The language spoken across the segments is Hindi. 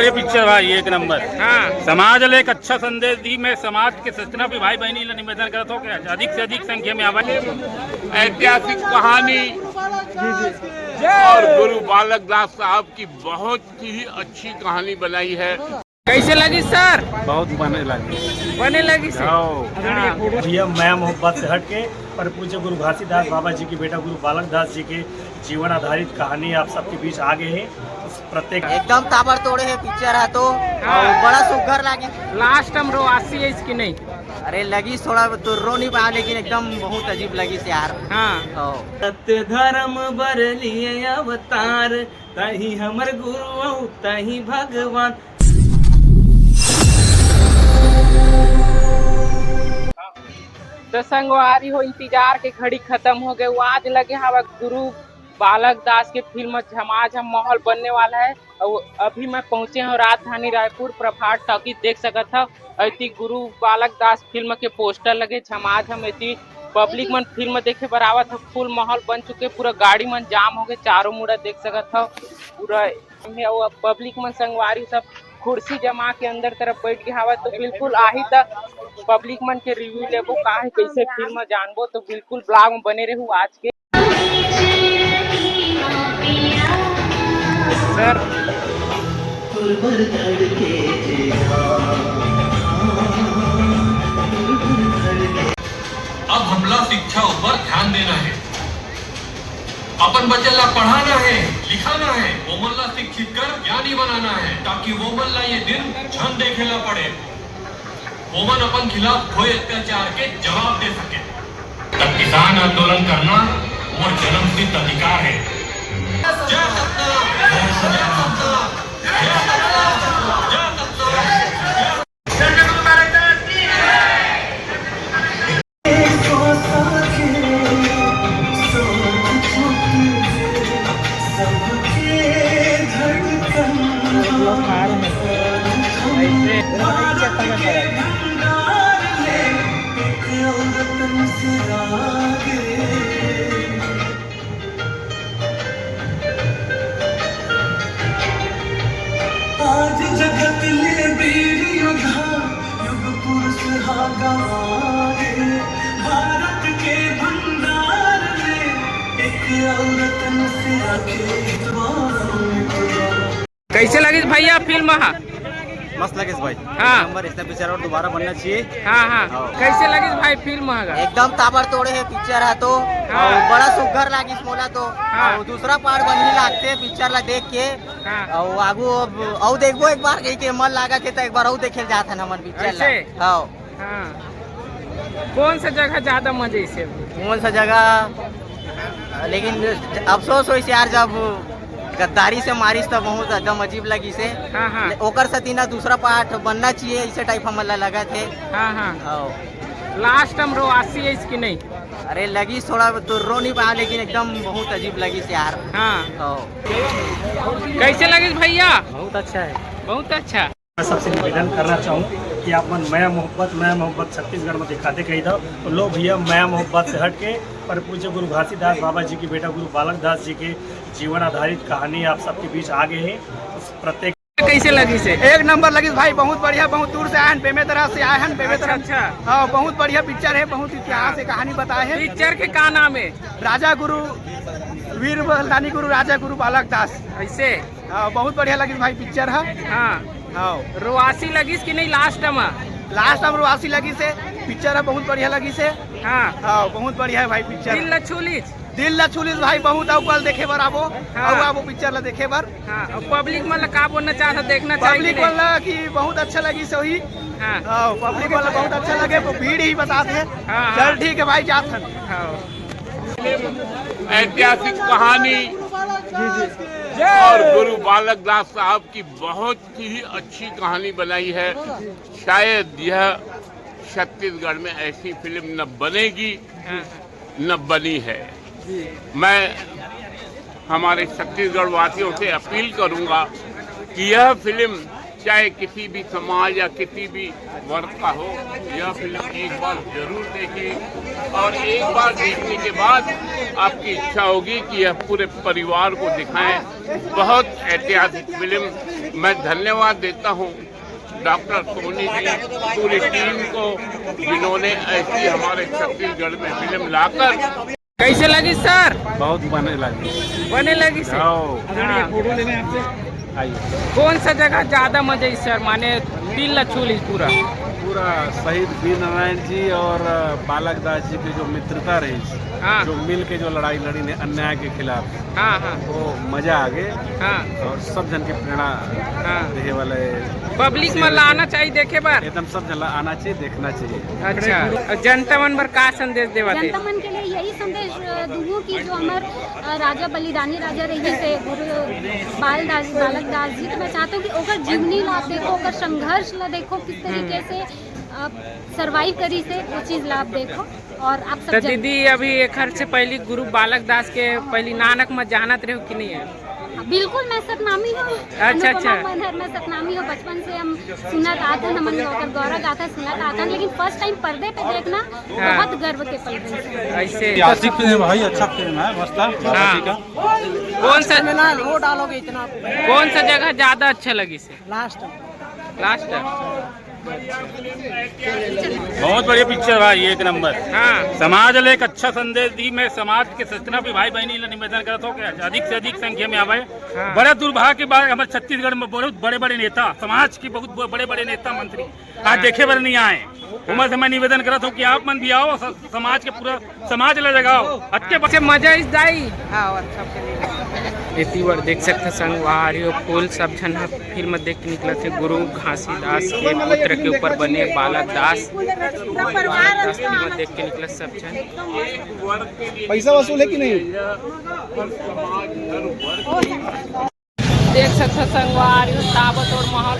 हाँ समाज ले एक अच्छा संदेश दी। मैं समाज के सचना भी भाई बहनी ला निवेदन करता हूँ कि अधिक से अधिक संख्या में आवाज। ऐतिहासिक कहानी और गुरु बालक दास साहब की बहुत ही अच्छी कहानी बनाई है। कैसे लगी सर? बहुत बने लगे। बने लगी से भैया मैं मोहब्बत से हट के पर पूज्य गुरु घासीदास बाबा जी की बेटा गुरु बालक दास जी के जीवन आधारित कहानी आप सबके बीच आ गए हैं। प्रत्येक एकदम ताबड़तोड़े है पिक्चर है तो बड़ा सुघर लगी। लास्ट हम रोआसी है इसकी नहीं? अरे लगी थोड़ा तो रो नहीं पाया लेकिन एकदम बहुत अजीब लगी से यार। हाँ सत्य धर्म बर लिए अवतार तही हमर गुरु तही भगवान। तो संगवारी हो इंतजार के घड़ी खत्म हो गए। वो आज लगे हवा गुरु बालक दास के फिल्म झमाझम माहौल बनने वाला है। और अभी मैं पहुंचे हूँ राजधानी रायपुर प्रभात टॉकीज देख सकत था। ऐसी गुरु बालक दास फिल्म के पोस्टर लगे झमाझम। ऐसी पब्लिक मन फिल्म देखे बराबर था। फुल माहौल बन चुके, पूरा गाड़ी मन जाम हो गए चारों मुड़ा देख सकत था। पूरा पब्लिक मन संगवारी सब कुर्सी जमा के अंदर तरफ बैठ के हवा। तो बिल्कुल आही तक पब्लिक मन के रिव्यू लेबो का है कैसे फिल्म जानबो। तो बिल्कुल ब्लॉग में बने रहू आज के सर। अब हमला शिक्षा ऊपर ध्यान देना है। अपन बच्चेला पढ़ाना है, लिखाना है, वोमनला शिक्षित कर ज्ञानी बनाना है ताकि वोमनला ये दिन क्षण देखेला पड़े। वोमन अपन खिलाफ कोई अत्याचार के जवाब दे सके। तब किसान आंदोलन करना वो जन्मसिद्ध अधिकार है। जय सतनाम, जय सतनाम, जय सतनाम, जय सतनाम। आज जगत ले वीर योद्धा युग पुरुष हागाए। भारत के भंडार में एक औरत से आके कैसे लगी भैया फिल्म? मस्त लगे भाई। हाँ नंबर इसका पिक्चर और दोबारा बनना चाहिए। हाँ कैसे लगी भाई फिल्म? एकदम ताबड़तोड़े है पिक्चर है तो बड़ा सुघर लगी मोला तो। दूसरा पार्ट बनने लगते पिक्चर ला देख के और आगू और देखबो एक बार के मन लगा थे तो एक बार और देखे जाता है नमन पिक्चर ला। हाँ कौन सा जगह ज्यादा मजे से? कौन सा जगह लेकिन अफसोस हो यार जब गद्दारी से मारिस तो बहुत एकदम अजीब लगी से। ओकर सतीना दूसरा पार्ट बनना चाहिए इसे टाइप हमला लगा थे। लास्ट हम रोआसी है इसकी नहीं? अरे लगी थोड़ा तो रो नहीं पाया लेकिन एकदम बहुत अजीब लगी से यार। कैसे लगी भैया? बहुत अच्छा है, बहुत अच्छा। मैं सबसे निवेदन करना चाहूँ कि आप मन मैं मोहब्बत छत्तीसगढ़ में दिखाते कही था तो लो भैया मैं मोहब्बत से हट के पर पूज्य गुरु घासीदास बाबा जी की बेटा गुरु बालक दास जी के जीवन आधारित कहानी आप सबके बीच आ गए हैं। प्रत्येक कैसे लगी से? एक नंबर लगी भाई, बहुत बढ़िया। बहुत दूर से आए बेमे तरह से आए हैं बेमे तरह। अच्छा हाँ बहुत बढ़िया पिक्चर है। बहुत इतिहास से कहानी बताए हैं। पिक्चर के का नाम है? राजा गुरु वीर बलदानी गुरु राजा गुरु बालक दास। ऐसे बहुत बढ़िया लगी भाई पिक्चर है। हाँ रोआसी लगी कि नहीं? लास्ट में रोआसी लगी से पिक्चर है। बहुत बढ़िया लगी से। हाँ बहुत बढ़िया है भाई पिक्चर। दिल ल छुलिस भाई बहुत। और कल देखे बर आबो आबो पिक्चर ला देखे बर। पब्लिक मन का बोलना चाहता देखना चाहिए? पब्लिक वाला की बहुत अच्छा लगी से वही। पब्लिक वाला बहुत अच्छा लगे भीड़ ही बताते हैं। चल ठीक है भाई जात। ऐतिहासिक कहानी और गुरु बालक दास साहब की बहुत ही अच्छी कहानी बनाई है। शायद यह छत्तीसगढ़ में ऐसी फिल्म न बनेगी न बनी है। मैं हमारे छत्तीसगढ़ वासियों से अपील करूंगा कि यह फिल्म चाहे किसी भी समाज या किसी भी वर्ग का हो, यह फिल्म एक बार जरूर देखिए और एक बार देखने के बाद आपकी इच्छा होगी कि यह पूरे परिवार को दिखाएं। बहुत ऐतिहासिक फिल्म मैं धन्यवाद देता हूँ डॉक्टर सोनी जी, पूरी टीम को, जिन्होंने ऐसी हमारे छत्तीसगढ़ में फिल्म लाकर। कैसे लगी सर? बहुत बने लगी सर। कौन सा जगह ज्यादा मजा आई सर? माने दिल न छू ली पूरा शहीद वीर नारायण जी और बालक दास जी की जो मित्रता रही, हाँ। जो मिल के जो लड़ाई लड़ी ने अन्याय के खिलाफ, हाँ हाँ वो मजा आ गए। हाँ और सब जन की प्रेरणा देने वाले पब्लिक में लाना चाहिए देखे बार, एकदम सब जन आना चाहिए, देखना चाहिए। अच्छा, जनता मन पर का संदेश देवा थे? जनता मन के लिए यही संदेश दूँ कि जो हमार राजा बलिदानी राजा रही थे गुरु बालक दास जी, तो मैं चाहता हूँ कि ओकर जीवनी लाभ देखो, ओकर संघर्ष ला देखो, किस तरीके से सरवाइव करी से वो चीज लाभ देखो। और आप सब दीदी अभी एक से पहली गुरु बालक दास के पहली नानक में जानत रहे हो कि नहीं है? बिल्कुल, मैं सतनामी हूँ। अच्छा। मैं सतनामी हूँ, बचपन से हम सुनत आते हैं, नमन गौरव गाथा सुनत आते हैं, लेकिन फर्स्ट टाइम पर्दे पे देखना बहुत गर्व के पल है। ऐसे ऐतिहासिक फिल्म भाई, अच्छा फिल्म है, मस्त है। कौन सा जगह ज्यादा अच्छा लगी से? लास्ट बहुत बढ़िया पिक्चर भाई, एक नंबर। हाँ समाज ले एक अच्छा संदेश दी। मैं समाज के सचना भी भाई बहनी ला निवेदन करता हूँ कि अधिक से अधिक संख्या में आवे। हाँ। बड़ा दुर्भाग्य की बात, हमारे छत्तीसगढ़ में बहुत बड़े बड़े नेता, समाज की बहुत बड़े बड़े नेता मंत्री आज देखे बर नहीं आए। उमर से मैं निवेदन करता हूँ कि आप मन भी आओ, समाज के पूरा समाज ले जगाओ। अच्छे बच्चे मजा इस दाई। इतनी बार देख सकते संगवारी और फूल सब जन फिल्म देख के निकले थे। गुरु घासीदास के पुत्र के ऊपर बने बालक दास फिल्म देख के निकले सब जन। पैसा वसूल है कि नहीं? देख सकते संगवारी ताबत और माहौल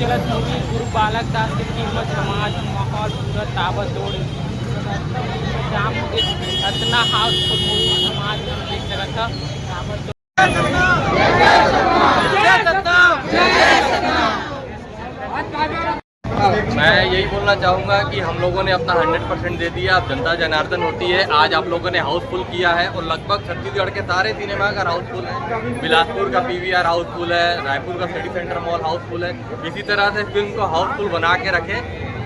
चलत मूवी गुरु बालक दास की फिल्म समाज माहौल पूरा ताबत और जाम इतना हाउसफुल मूवी समाज में देख सकता मैं यही बोलना चाहूँगा कि हम लोगों ने अपना 100% दे दिया। अब जनता जनार्दन होती है। आज आप लोगों ने हाउसफुल किया है और लगभग छत्तीसगढ़ के सारे सिनेमाघर हाउसफुल है। बिलासपुर का PVR हाउसफुल है, रायपुर का सिटी सेंटर मॉल हाउसफुल है। इसी तरह से फिल्म को हाउसफुल बना के रखें,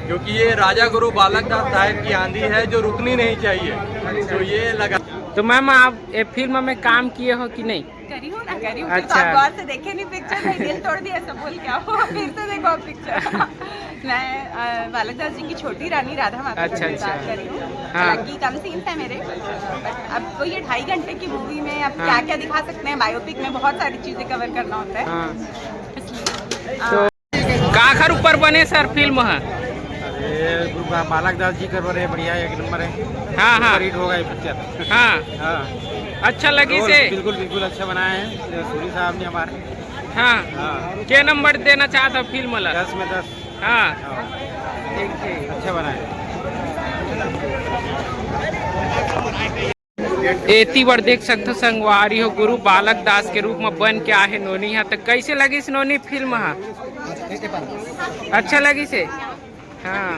क्योंकि ये राजा गुरु बालक दास साहब की आंधी है जो रुकनी नहीं चाहिए। तो ये लगा। तो मैम आप ये फिल्म में काम किए हो कि नहीं? करी हूँ ना, करी हूँ। अच्छा। तो आप गौर से देखे नहीं पिक्चर, मैं दिल तोड़ दिया सब बोल क्या हो, फिर से देखो आप पिक्चर। मैं बालक दास जी की छोटी रानी राधा माता की बात कर रही हूँ। हालांकि कम सीन्स है मेरे, बट अब तो ये 2.5 घंटे की मूवी में अब क्या क्या दिखा सकते हैं। बायोपिक में बहुत सारी चीजें कवर करना होता है, इसलिए। काखर ऊपर बने सर फिल्म है? बालक दास जी कर रहे, बढ़िया, एक नंबर है। हाँ हाँ, हिट होगा ये पिक्चर। हाँ अच्छा लगी से? बिल्कुल अच्छा बनाया है सूरी साहब ने हमारे। हाँ क्या नंबर देना चाहता फिल्म वाला? 10 में 10। हाँ अच्छा बनाया। एती बार देख सकते संगवारी हो गुरु बालक दास के रूप में बन के आहे नोनी है। तो कैसे लगी इस नोनी फिल्म है? अच्छा लगी से? हाँ,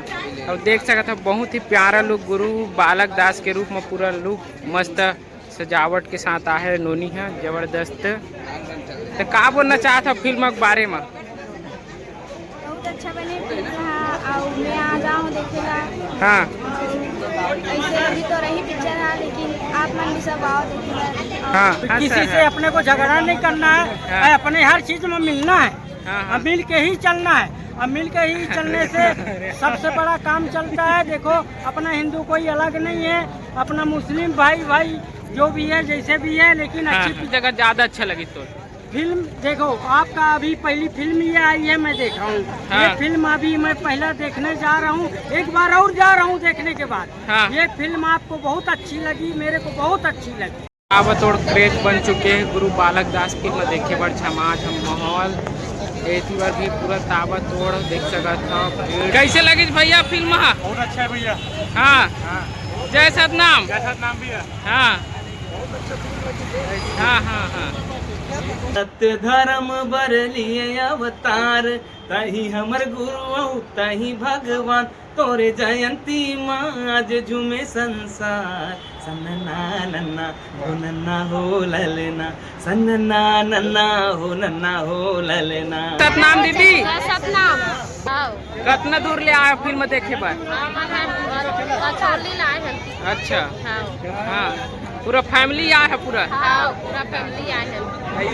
और देख सकते बहुत ही प्यारा लुक गुरु बालक दास के रूप में, पूरा लुक मस्त सजावट के साथ आहे नोनी है, जबरदस्त। तो का बोलना चाहता फिल्म के बारे में? बहुत अच्छा बने और मैं आ जाऊँ देखेला। हाँ ऐसे अभी तो रही पिक्चर है, लेकिन आप मन भी सब आओ देखेला। हाँ, किसी से अपने को झगड़ा नहीं करना है, अपने हर चीज में मिलना है। हाँ। मिल के ही चलना है। अब मिल के ही चलने से सबसे बड़ा काम चलता है। देखो अपना हिंदू कोई अलग नहीं है, अपना मुस्लिम भाई जो भी है जैसे भी है, लेकिन अच्छी जगह ज्यादा अच्छा लगी तो फिल्म। देखो आपका अभी पहली फिल्म ये आई है, मैं देख रहा हूँ। हाँ। ये फिल्म अभी मैं पहला देखने जा रहा हूँ, एक बार और जा रहा हूँ देखने के बाद। हाँ। ये फिल्म आपको बहुत अच्छी लगी, मेरे को बहुत अच्छी लगी। ताबतोड़ क्रेज बन चुके हैं गुरु बालक दास फिल्म देखे बड़ समाज हम माहौल एती बार भी पूरा ताबतोड़ देख सका था। कैसे लगी भैया फिल्म? बहुत अच्छा है भैया। हाँ जय सतनाम। भी है। हाँ हाँ हाँ हाँ। सत्य धर्म बर लिए अवतार तही हमर गुरु तही भगवान तोरे जयंती माज झूमे संसार सन्ना नन्ना हो नन्ना हो ललना सन्ना नन्ना हो ललना। सतनाम दीदी, सतनाम कितना दूर ले आए फिल्म देखे पर? अच्छा, हाँ, पूरा फैमिली आया है पूरा? पूरा फैमिली आए हैं।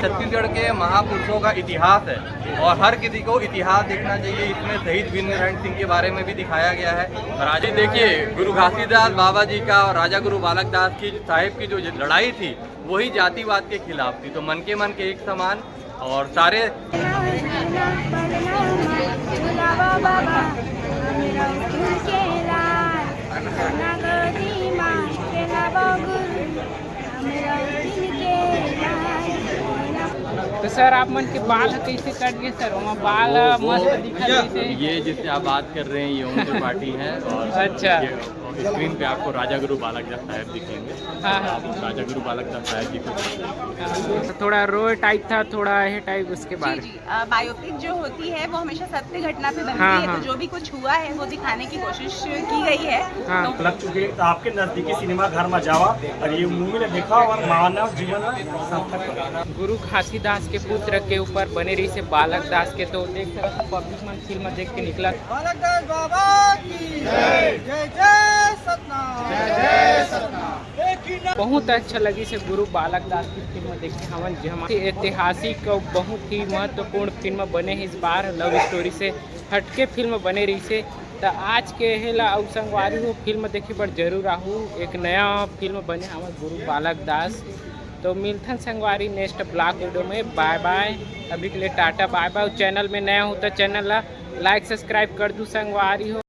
छत्तीसगढ़ के महापुरुषों का इतिहास है और हर किसी को इतिहास देखना चाहिए। इसमें शहीद वीरनारायण सिंह के बारे में भी दिखाया गया है। और आज देखिए गुरु घासीदास बाबा जी का और राजा गुरु बालक दास की साहिब की जो लड़ाई थी वही जातिवाद के खिलाफ थी। तो मन के एक समान और सारे तो सर आप मन के बाल कैसे कट गए सर? वहाँ बाल मस्त दिखा जैसे। ये जिससे आप बात कर रहे हैं ये उनकी पार्टी है। और अच्छा, स्क्रीन पे आपको राजा गुरु बालक दास साहब दिखेंगे। हाँ, हाँ। आप राजा गुरु बालक दास साहब जी को तो थोड़ा रो टाइप था, थोड़ा है टाइप उसके बारे में। बायोपिक जो होती है वो हमेशा सत्य घटना पे बनती हाँ, है। हाँ। तो जो भी कुछ हुआ है वो दिखाने की कोशिश की गई है। हाँ। तो लग चुके आपके नजदीकी सिनेमा घर में जावा और ये मूवी ने देखा और मानव जीवन सार्थक। गुरु घासीदास के पुत्र के ऊपर बने रही से बालक दास के, तो देख सकते पब्लिक मन फिल्म देख के निकला। बालक दास बाबा की जय जय जय सतनाम जय सतनाम। बहुत अच्छा लगी से गुरु बालक दास की फिल्म देख के हमन हमारी ऐतिहासिक और बहुत ही महत्वपूर्ण फिल्म बने इस बार लव स्टोरी से हटके फिल्म बने रही से। तो आज के हेला और संगवारी हो फिल्म देखे पर जरूर आहू। एक नया फिल्म बने हमारे गुरु बालक दास। तो मिलथन संगवारी नेक्स्ट ब्लॉग वीडियो में। बाय बाय, अभी के लिए टाटा बाय बाय। चैनल में नया हो तो चैनल ला लाइक सब्सक्राइब कर दूँ संगवारी हो।